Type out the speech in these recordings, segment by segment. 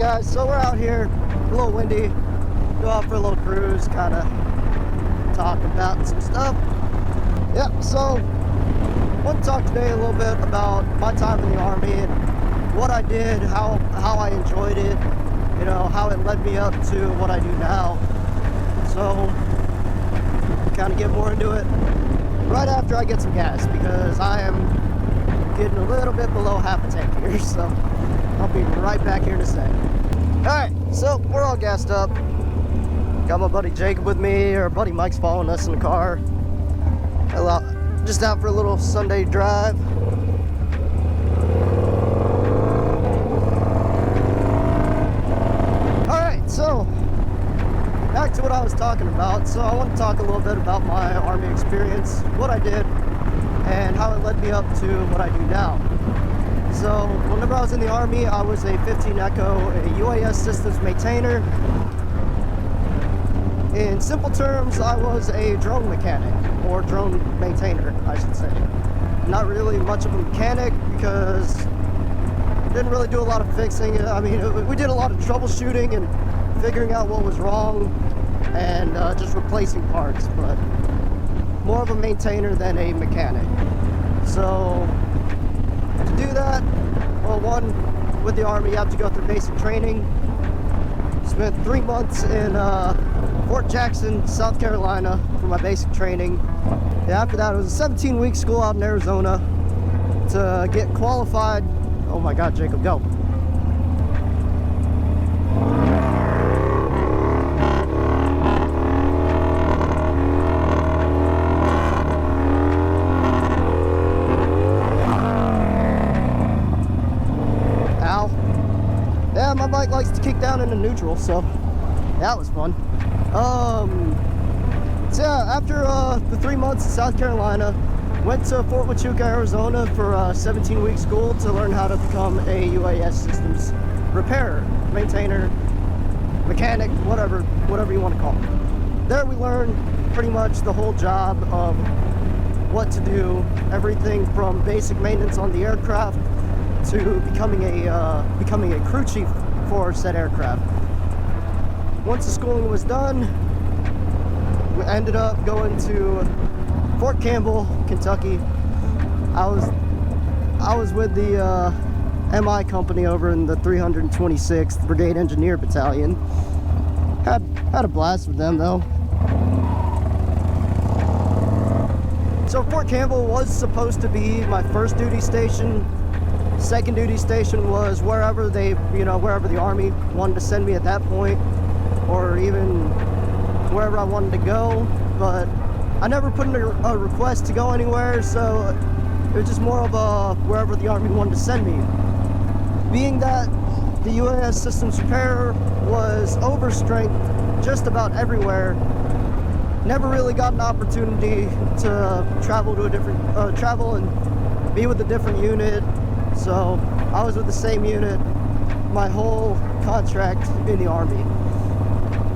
guys, so we're out here, a little windy, go out for a little cruise, kind of talk about some stuff. Yep, so I want to talk today a little bit about my time in the Army and what I did, how I enjoyed it, you know, how it led me up to what I do now. So, kind of get more into it right after I get some gas, because I am getting a little bit below half a tank here, so I'll be right back here in a sec. Alright, so we're all gassed up. Got my buddy Jacob with me, or buddy Mike's following us in the car. Just out for a little Sunday drive. Alright, so back to what I was talking about. So I want to talk a little bit about my Army experience, what I did, and how it led me up to what I do now. So whenever I was in the Army, I was a 15 Echo, a UAS systems maintainer. In simple terms, I was a drone mechanic, or drone maintainer, I should say. Not really much of a mechanic, because didn't really do a lot of fixing. I mean, we did a lot of troubleshooting and figuring out what was wrong and just replacing parts, but more of a maintainer than a mechanic. So to do that, well, one, with the Army you have to go through basic training. Spent 3 months in Fort Jackson, South Carolina for my basic training. And after that, it was a 17-week school out in Arizona to get qualified. Oh my God, Jacob, go. Ow. Yeah, my bike likes to kick down into neutral, so that was fun. So yeah, after the 3 months in South Carolina, went to Fort Huachuca, Arizona for a 17-week school to learn how to become a UAS systems repairer, maintainer, mechanic, whatever you want to call it. There we learned pretty much the whole job of what to do, everything from basic maintenance on the aircraft to becoming a crew chief for said aircraft. Once the schooling was done, we ended up going to Fort Campbell, Kentucky. I was with the MI company over in the 326th Brigade Engineer Battalion. Had a blast with them though. So Fort Campbell was supposed to be my first duty station. Second duty station was wherever wherever the Army wanted to send me at that point, or even wherever I wanted to go, but I never put in a request to go anywhere, so it was just more of a wherever the Army wanted to send me. Being that the UAS systems repairer was overstrength just about everywhere, never really got an opportunity to travel and be with a different unit, so I was with the same unit my whole contract in the Army.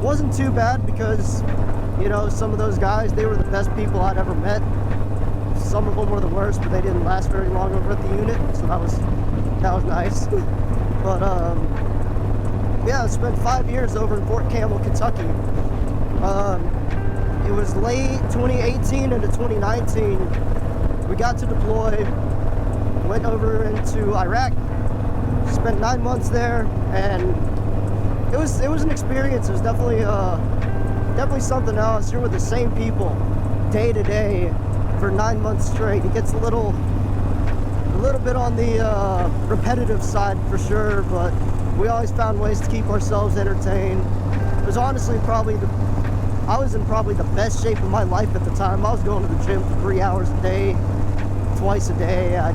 Wasn't too bad because, you know, some of those guys, they were the best people I'd ever met. Some of them were the worst, but they didn't last very long over at the unit, so that was nice. But yeah, I spent 5 years over in Fort Campbell, Kentucky. It was late 2018 into 2019. We got to deploy, went over into Iraq, spent 9 months there, and it was an experience. It was definitely something else. You're with the same people day to day for 9 months straight. It gets a little bit on the repetitive side for sure, but we always found ways to keep ourselves entertained. It was honestly I was in probably the best shape of my life at the time. I was going to the gym for 3 hours a day, twice a day. I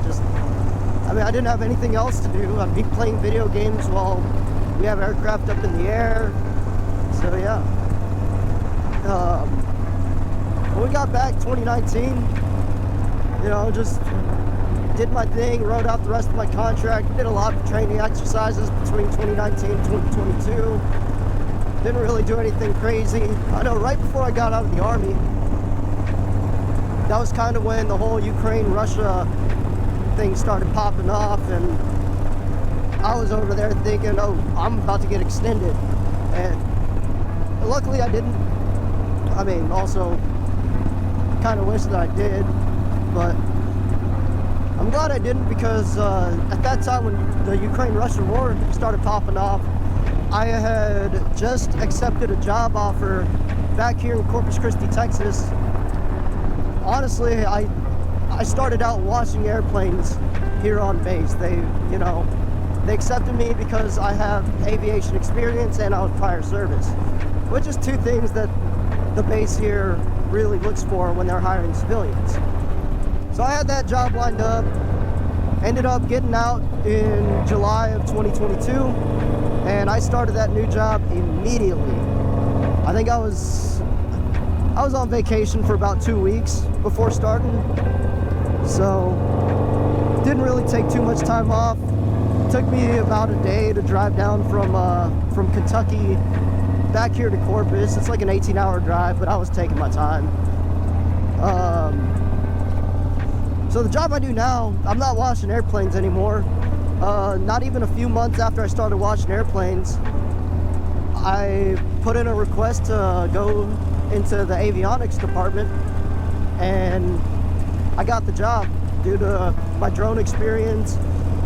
didn't have anything else to do. I'd be playing video games while we have aircraft up in the air. So yeah. When we got back 2019, you know, just did my thing, wrote out the rest of my contract, did a lot of training exercises between 2019 and 2022. Didn't really do anything crazy. I know right before I got out of the Army, that was kind of when the whole Ukraine-Russia thing started popping off, and I was over there thinking, oh, I'm about to get extended. And luckily I didn't. I mean, also kind of wish that I did, but I'm glad I didn't, because at that time when the Ukraine-Russia war started popping off, I had just accepted a job offer back here in Corpus Christi, Texas. Honestly, I started out washing airplanes here on base. They accepted me because I have aviation experience and I was prior service, which is two things that the base here really looks for when they're hiring civilians. So I had that job lined up, ended up getting out in July of 2022, and I started that new job immediately. I think I was on vacation for about 2 weeks before starting, so didn't really take too much time off. Took me about a day to drive down from Kentucky back here to Corpus. It's like an 18-hour drive, but I was taking my time. So the job I do now, I'm not washing airplanes anymore. Not even a few months after I started washing airplanes, I put in a request to go into the avionics department, and I got the job due to my drone experience,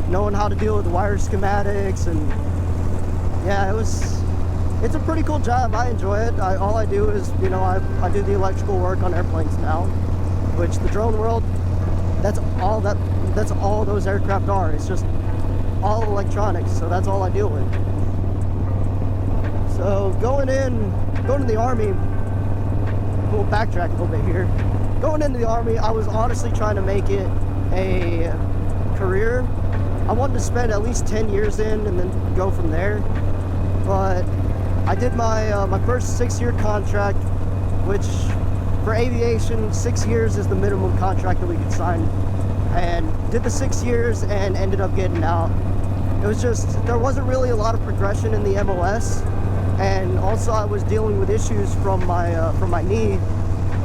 knowing how to deal with the wire schematics, and yeah, it's a pretty cool job. I enjoy it. All I do is, I do the electrical work on airplanes now, which the drone world, that's all those aircraft are. It's just all electronics, so that's all I deal with. So going to the Army, we'll backtrack a little bit here. Going into the Army, I was honestly trying to make it a career. I wanted to spend at least 10 years in and then go from there. But I did my first 6-year contract, which for aviation, 6 years is the minimum contract that we could sign. And did the 6 years and ended up getting out. It was just, there wasn't really a lot of progression in the MOS. And also I was dealing with issues from my knee.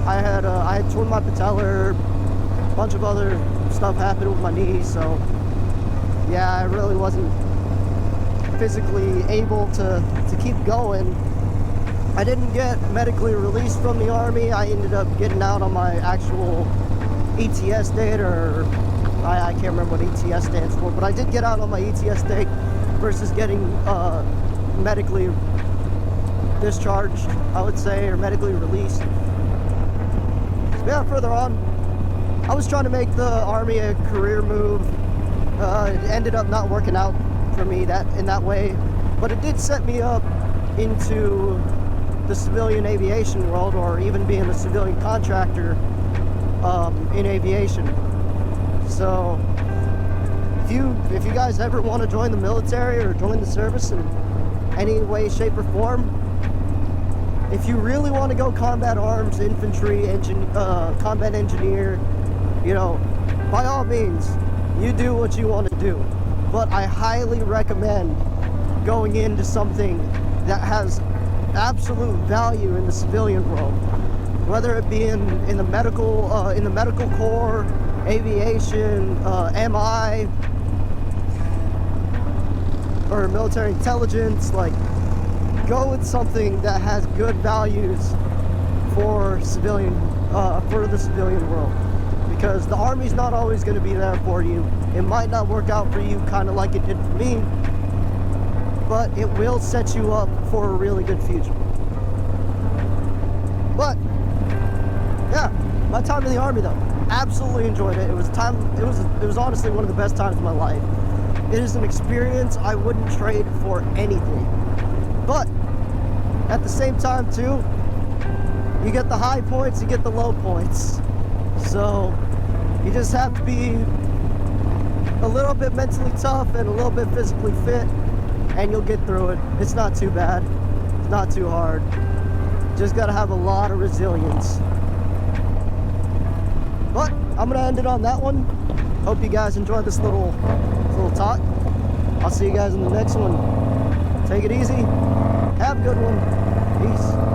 I had torn my patellar, a bunch of other stuff happened with my knee, so yeah, I really wasn't physically able to keep going. I didn't get medically released from the Army. I ended up getting out on my actual ETS date, or I can't remember what ETS stands for, but I did get out on my ETS date versus getting medically discharged, I would say, or medically released. So yeah, further on, I was trying to make the Army a career move. It ended up not working out for me in that way, but it did set me up into the civilian aviation world, or even being a civilian contractor in aviation. So if you guys ever want to join the military or join the service in any way, shape, or form, if you really want to go combat arms, infantry, combat engineer, by all means, you do what you want to do. But I highly recommend going into something that has absolute value in the civilian world, whether it be in the medical corps, aviation, MI, or military intelligence. Like, go with something that has good values for the civilian world, because the Army's not always going to be there for you. It might not work out for you, kind of like it did for me, but it will set you up for a really good future. But yeah, my time in the Army though, absolutely enjoyed it. It was honestly one of the best times of my life. It is an experience I wouldn't trade for anything. But at the same time too, you get the high points, you get the low points. So you just have to be a little bit mentally tough and a little bit physically fit, and you'll get through it. It's not too bad. It's not too hard. Just gotta have a lot of resilience. But I'm gonna end it on that one. Hope you guys enjoyed this little talk. I'll see you guys in the next one. Take it easy. Have a good one. Peace.